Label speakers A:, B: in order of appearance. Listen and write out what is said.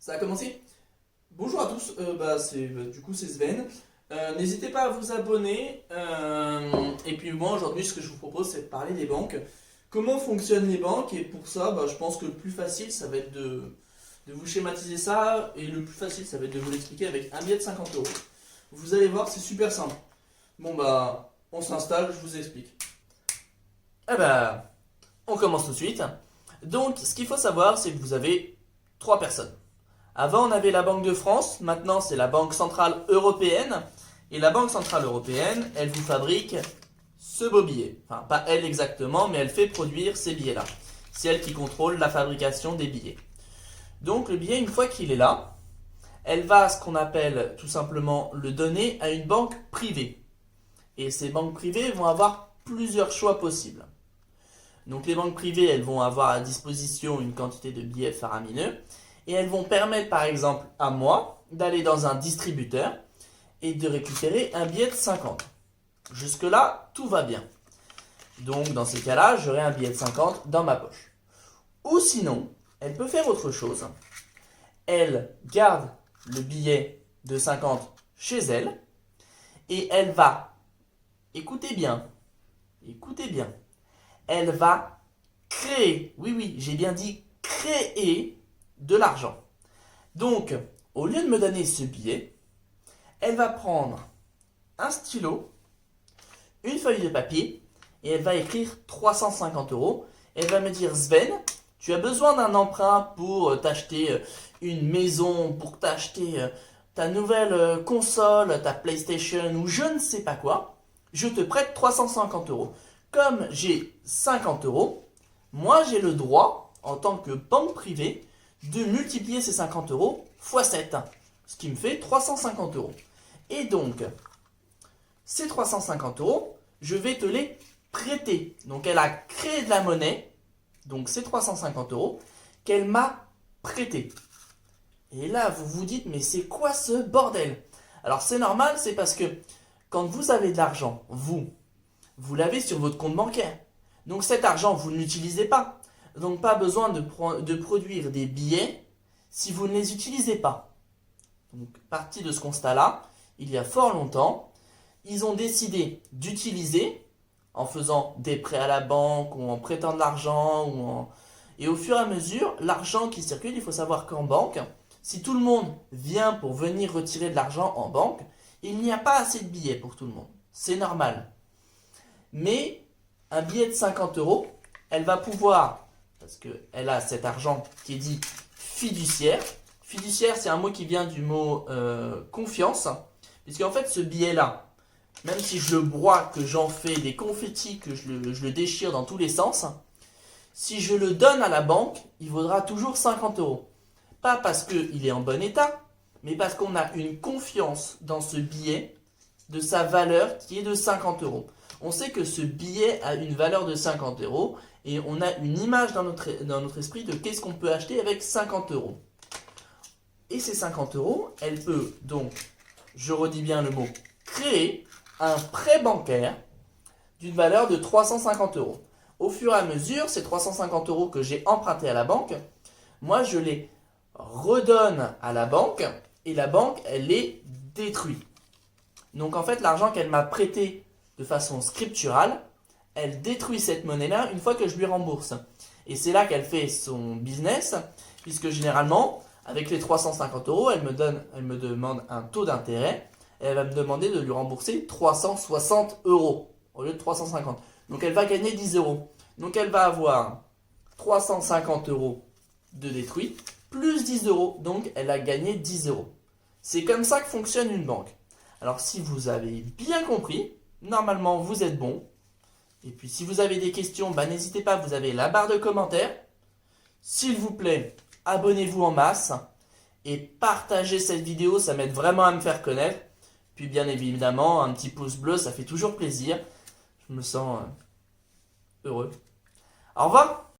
A: Ça a commencé? Bonjour à tous, du coup c'est Sven. N'hésitez pas à vous abonner. Et puis moi aujourd'hui ce que je vous propose c'est de parler des banques. Comment fonctionnent les banques? Et pour ça je pense que le plus facile ça va être de vous schématiser ça. Et le plus facile ça va être de vous l'expliquer avec un billet de 50 euros. Vous allez voir c'est super simple. On s'installe, je vous explique. Eh ben, on commence tout de suite. Donc ce qu'il faut savoir c'est que vous avez trois personnes. Avant, on avait la Banque de France, maintenant c'est la Banque Centrale Européenne. Et la Banque Centrale Européenne, elle vous fabrique ce beau billet. Enfin, pas elle exactement, mais elle fait produire ces billets-là. C'est elle qui contrôle la fabrication des billets. Donc le billet, une fois qu'il est là, elle va, ce qu'on appelle tout simplement, le donner à une banque privée. Et ces banques privées vont avoir plusieurs choix possibles. Donc les banques privées, elles vont avoir à disposition une quantité de billets faramineux. Et elles vont permettre par exemple à moi d'aller dans un distributeur et de récupérer un billet de 50. Jusque-là, tout va bien. Donc dans ces cas-là, j'aurai un billet de 50 dans ma poche. Ou sinon, elle peut faire autre chose. Elle garde le billet de 50 chez elle et elle va, écoutez bien, elle va créer, oui, j'ai bien dit créer de l'argent. Donc, au lieu de me donner ce billet, elle va prendre un stylo, une feuille de papier, et elle va écrire 350 euros. Elle va me dire, Sven, tu as besoin d'un emprunt pour t'acheter une maison, pour t'acheter ta nouvelle console, ta PlayStation ou je ne sais pas quoi. Je te prête 350 euros. Comme j'ai 50 euros, moi j'ai le droit, en tant que banque privée, de multiplier ces 50 euros x 7, ce qui me fait 350 euros. Et donc, ces 350 euros, je vais te les prêter. Donc, elle a créé de la monnaie, donc ces 350 euros, qu'elle m'a prêté. Et là, vous vous dites, mais c'est quoi ce bordel? Alors, c'est normal, c'est parce que quand vous avez de l'argent, vous l'avez sur votre compte bancaire. Donc, cet argent, vous ne l'utilisez pas. Donc pas besoin de produire des billets si vous ne les utilisez pas. Donc parti de ce constat-là, il y a fort longtemps, ils ont décidé d'utiliser en faisant des prêts à la banque ou en prêtant de l'argent et au fur et à mesure, l'argent qui circule, il faut savoir qu'en banque, si tout le monde vient pour venir retirer de l'argent en banque, il n'y a pas assez de billets pour tout le monde. C'est normal. Mais un billet de 50 euros, elle va pouvoir, parce qu'elle a cet argent qui est dit fiduciaire. Fiduciaire, c'est un mot qui vient du mot confiance. Puisqu'en fait, ce billet-là, même si je le broie, que j'en fais des confettis, que je le déchire dans tous les sens, si je le donne à la banque, il vaudra toujours 50 euros. Pas parce qu'il est en bon état, mais parce qu'on a une confiance dans ce billet de sa valeur qui est de 50 euros. On sait que ce billet a une valeur de 50 euros et on a une image dans notre esprit de qu'est-ce qu'on peut acheter avec 50 euros. Et ces 50 euros, elle peut donc, je redis bien le mot, créer un prêt bancaire d'une valeur de 350 euros. Au fur et à mesure, ces 350 euros que j'ai empruntés à la banque, moi je les redonne à la banque et la banque, elle les détruit. Donc en fait, l'argent qu'elle m'a prêté de façon scripturale, elle détruit cette monnaie-là une fois que je lui rembourse. Et c'est là qu'elle fait son business, puisque généralement, avec les 350 euros, elle me demande un taux d'intérêt, et elle va me demander de lui rembourser 360 euros au lieu de 350. Donc elle va gagner 10 euros. Donc elle va avoir 350 euros de détruit, plus 10 euros, donc elle a gagné 10 euros. C'est comme ça que fonctionne une banque. Alors si vous avez bien compris, normalement vous êtes bon. Et puis si vous avez des questions, n'hésitez pas, vous avez la barre de commentaires. S'il vous plaît, abonnez-vous en masse et partagez cette vidéo, ça m'aide vraiment à me faire connaître. Puis bien évidemment, un petit pouce bleu, ça fait toujours plaisir. Je me sens heureux. Au revoir!